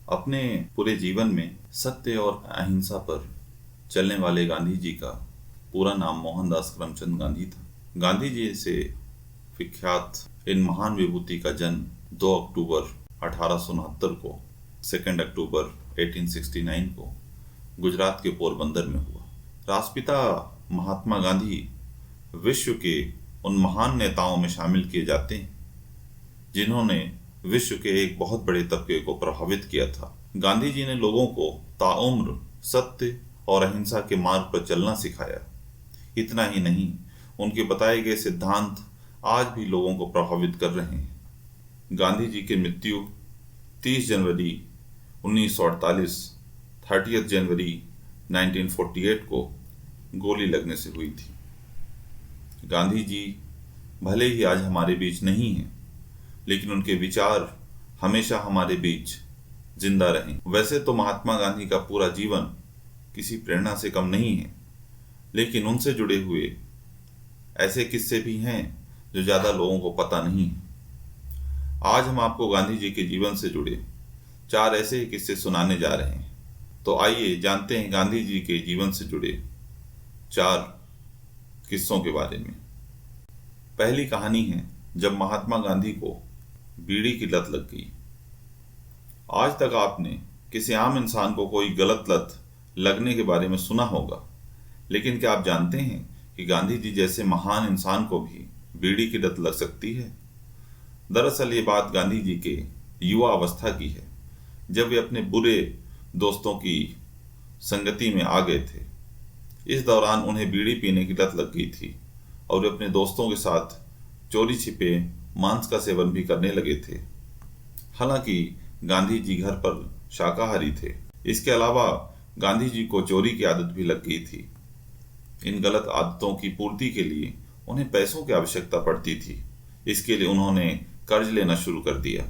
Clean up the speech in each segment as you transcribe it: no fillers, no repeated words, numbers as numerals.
अपने पूरे जीवन में सत्य और अहिंसा पर चलने वाले गांधी जी का पूरा नाम मोहनदास करमचंद गांधी था। गांधी जी से विख्यात इन महान विभूति का जन्म 2 अक्टूबर 1869 को 2 अक्टूबर 1869 को गुजरात के पोरबंदर में हुआ। राष्ट्रपिता महात्मा गांधी विश्व के उन महान नेताओं में शामिल किए जाते हैं जिन्होंने विश्व के एक बहुत बड़े तबके को प्रभावित किया था। गांधी जी ने लोगों को ताउम्र सत्य और अहिंसा के मार्ग पर चलना सिखाया। इतना ही नहीं, उनके बताए गए सिद्धांत आज भी लोगों को प्रभावित कर रहे हैं। गांधी जी की मृत्यु 30 जनवरी 1948 30 जनवरी 1948 को गोली लगने से हुई थी। गांधी जी भले ही आज हमारे बीच नहीं हैं, लेकिन उनके विचार हमेशा हमारे बीच जिंदा रहें। वैसे तो महात्मा गांधी का पूरा जीवन किसी प्रेरणा से कम नहीं है, लेकिन उनसे जुड़े हुए ऐसे किस्से भी हैं जो ज़्यादा लोगों को पता नहीं है। आज हम आपको गांधी जी के जीवन से जुड़े 4 ऐसे ही किस्से सुनाने जा रहे हैं। तो आइए जानते हैं गांधी जी के जीवन से जुड़े 4 किस्सों के बारे में। पहली कहानी है जब महात्मा गांधी को बीड़ी की लत लग गई। आज तक आपने किसी आम इंसान को कोई गलत लत लगने के बारे में सुना होगा, लेकिन क्या आप जानते हैं कि गांधी जी जैसे महान इंसान को भी बीड़ी की लत लग सकती है? दरअसल ये बात गांधी जी के युवा अवस्था की है, जब वे अपने बुरे दोस्तों की संगति में आ गए थे। इस दौरान उन्हें बीड़ी पीने की लत लग गई थी और वे अपने दोस्तों के साथ चोरी छिपे मांस का सेवन भी करने लगे थे। हालांकि गांधी जी घर पर शाकाहारी थे। इसके अलावा गांधी जी को चोरी की आदत भी लग गई थी। इन गलत आदतों की पूर्ति के लिए उन्हें पैसों की आवश्यकता पड़ती थी। इसके लिए उन्होंने कर्ज लेना शुरू कर दिया।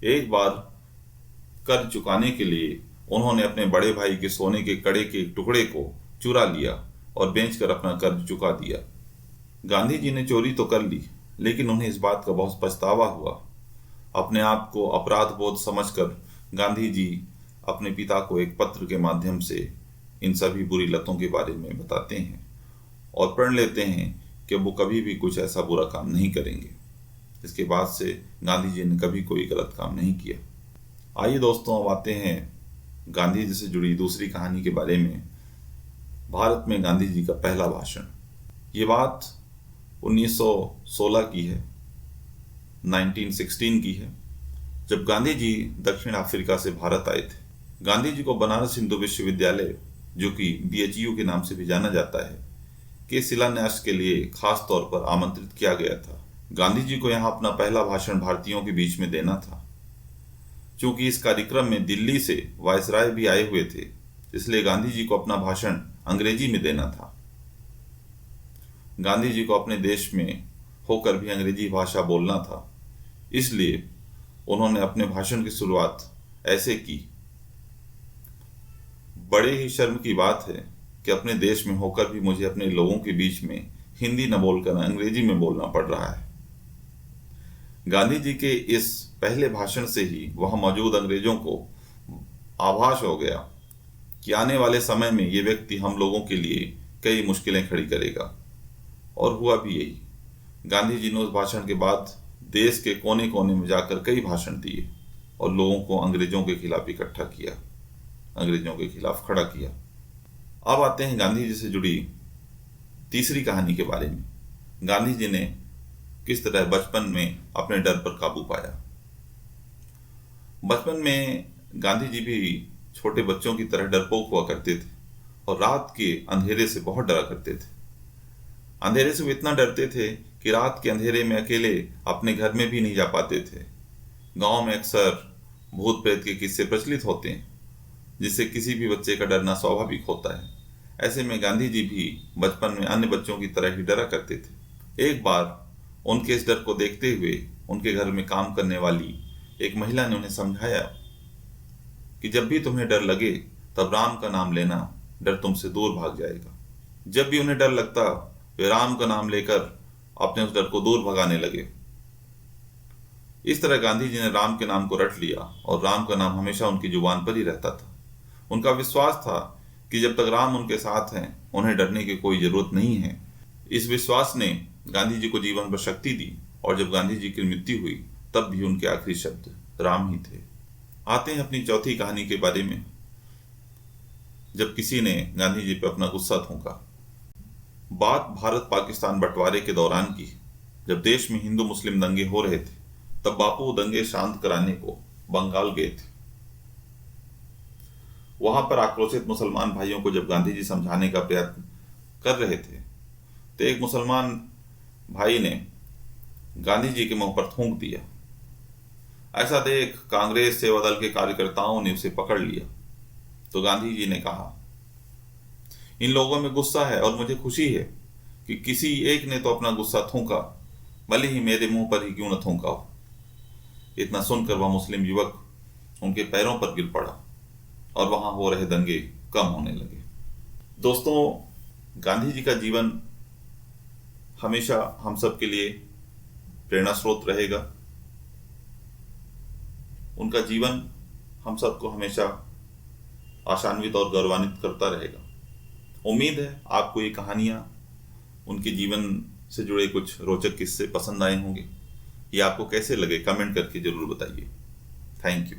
एक बार कर्ज चुकाने के लिए उन्होंने अपने बड़े भाई के सोने के कड़े के एक टुकड़े को चुरा लिया और बेचकर अपना कर्ज चुका दिया। गांधी जी ने चोरी तो कर ली, लेकिन उन्हें इस बात का बहुत पछतावा हुआ। अपने आप को अपराध बोध समझकर गांधी जी अपने पिता को एक पत्र के माध्यम से इन सभी बुरी लतों के बारे में बताते हैं और प्रण लेते हैं कि वो कभी भी कुछ ऐसा बुरा काम नहीं करेंगे। इसके बाद से गांधी जी ने कभी कोई गलत काम नहीं किया। आइए दोस्तों, अब आते हैं गांधी जी से जुड़ी दूसरी कहानी के बारे में। भारत में गांधी जी का पहला भाषण। ये बात 1916 की है, 1916 की है, जब गांधी जी दक्षिण अफ्रीका से भारत आए थे। गांधी जी को बनारस हिंदू विश्वविद्यालय, जो कि BHU के नाम से भी जाना जाता है, के शिलान्यास के लिए खास तौर पर आमंत्रित किया गया था। गांधी जी को यहाँ अपना पहला भाषण भारतीयों के बीच में देना था। चूंकि इस कार्यक्रम में दिल्ली से वायसराय भी आए हुए थे, इसलिए गांधी जी को अपना भाषण अंग्रेजी में देना था। गांधी जी को अपने देश में होकर भी अंग्रेजी भाषा बोलना था, इसलिए उन्होंने अपने भाषण की शुरुआत ऐसे की। बड़े ही शर्म की बात है कि अपने देश में होकर भी मुझे अपने लोगों के बीच में हिंदी न बोलकर अंग्रेजी में बोलना पड़ रहा है। गांधी जी के इस पहले भाषण से ही वहां मौजूद अंग्रेजों को आभास हो गया कि आने वाले समय में ये व्यक्ति हम लोगों के लिए कई मुश्किलें खड़ी करेगा, और हुआ भी यही। गांधी जी ने उस भाषण के बाद देश के कोने कोने में जाकर कई भाषण दिए और लोगों को अंग्रेजों के खिलाफ इकट्ठा किया, अंग्रेजों के खिलाफ खड़ा किया। अब आते हैं गांधी जी से जुड़ी तीसरी कहानी के बारे में। गांधी जी ने किस तरह बचपन में अपने डर पर काबू पाया। बचपन में गांधी जी भी छोटे बच्चों की तरह डरपोक हुआ करते थे और रात के अंधेरे से बहुत डरा करते थे। अंधेरे से वो इतना डरते थे कि रात के अंधेरे में अकेले अपने घर में भी नहीं जा पाते थे। गांव में अक्सर भूत प्रेत के किस्से प्रचलित होते हैं, जिससे किसी भी बच्चे का डरना स्वाभाविक होता है। ऐसे में गांधी जी भी बचपन में अन्य बच्चों की तरह ही डरा करते थे। एक बार उनके इस डर को देखते हुए उनके घर में काम करने वाली एक महिला ने उन्हें समझाया कि जब भी तुम्हें डर लगे तब राम का नाम लेना, डर तुमसे दूर भाग जाएगा। जब भी उन्हें डर लगता वे राम का नाम लेकर अपने उस डर को दूर भगाने लगे। इस तरह गांधी जी ने राम के नाम को रट लिया और राम का नाम हमेशा उनकी जुबान पर ही रहता था। उनका विश्वास था कि जब तक राम उनके साथ हैं उन्हें डरने की कोई जरूरत नहीं है। इस विश्वास ने गांधी जी को जीवन भर शक्ति दी और जब गांधी जी की मृत्यु हुई तब भी उनके आखिरी शब्द राम ही थे। आते हैं अपनी चौथी कहानी के बारे में, जब किसी ने गांधी जी पर अपना गुस्सा थूका। बात भारत पाकिस्तान बंटवारे के दौरान की, जब देश में हिंदू मुस्लिम दंगे हो रहे थे। तब बापू दंगे शांत कराने को बंगाल गए थे। वहां पर आक्रोशित मुसलमान भाइयों को जब गांधी जी समझाने का प्रयत्न कर रहे थे तो एक मुसलमान भाई ने गांधी जी के मुंह पर थूक दिया। ऐसा देख कांग्रेस सेवा दल के कार्यकर्ताओं ने उसे पकड़ लिया तो गांधी जी ने कहा, इन लोगों में गुस्सा है और मुझे खुशी है कि किसी एक ने तो अपना गुस्सा थूका, भले ही मेरे मुंह पर ही क्यों न थूका हो। इतना सुनकर वह मुस्लिम युवक उनके पैरों पर गिर पड़ा और वहां हो रहे दंगे कम होने लगे। दोस्तों, गांधी जी का जीवन हमेशा हम सब के लिए प्रेरणा स्रोत रहेगा। उनका जीवन हम सबको हमेशा आशान्वित और गौरवान्वित करता रहेगा। उम्मीद है आपको ये कहानियां, उनके जीवन से जुड़े कुछ रोचक किस्से पसंद आए होंगे। ये आपको कैसे लगे कमेंट करके जरूर बताइए। Thank you.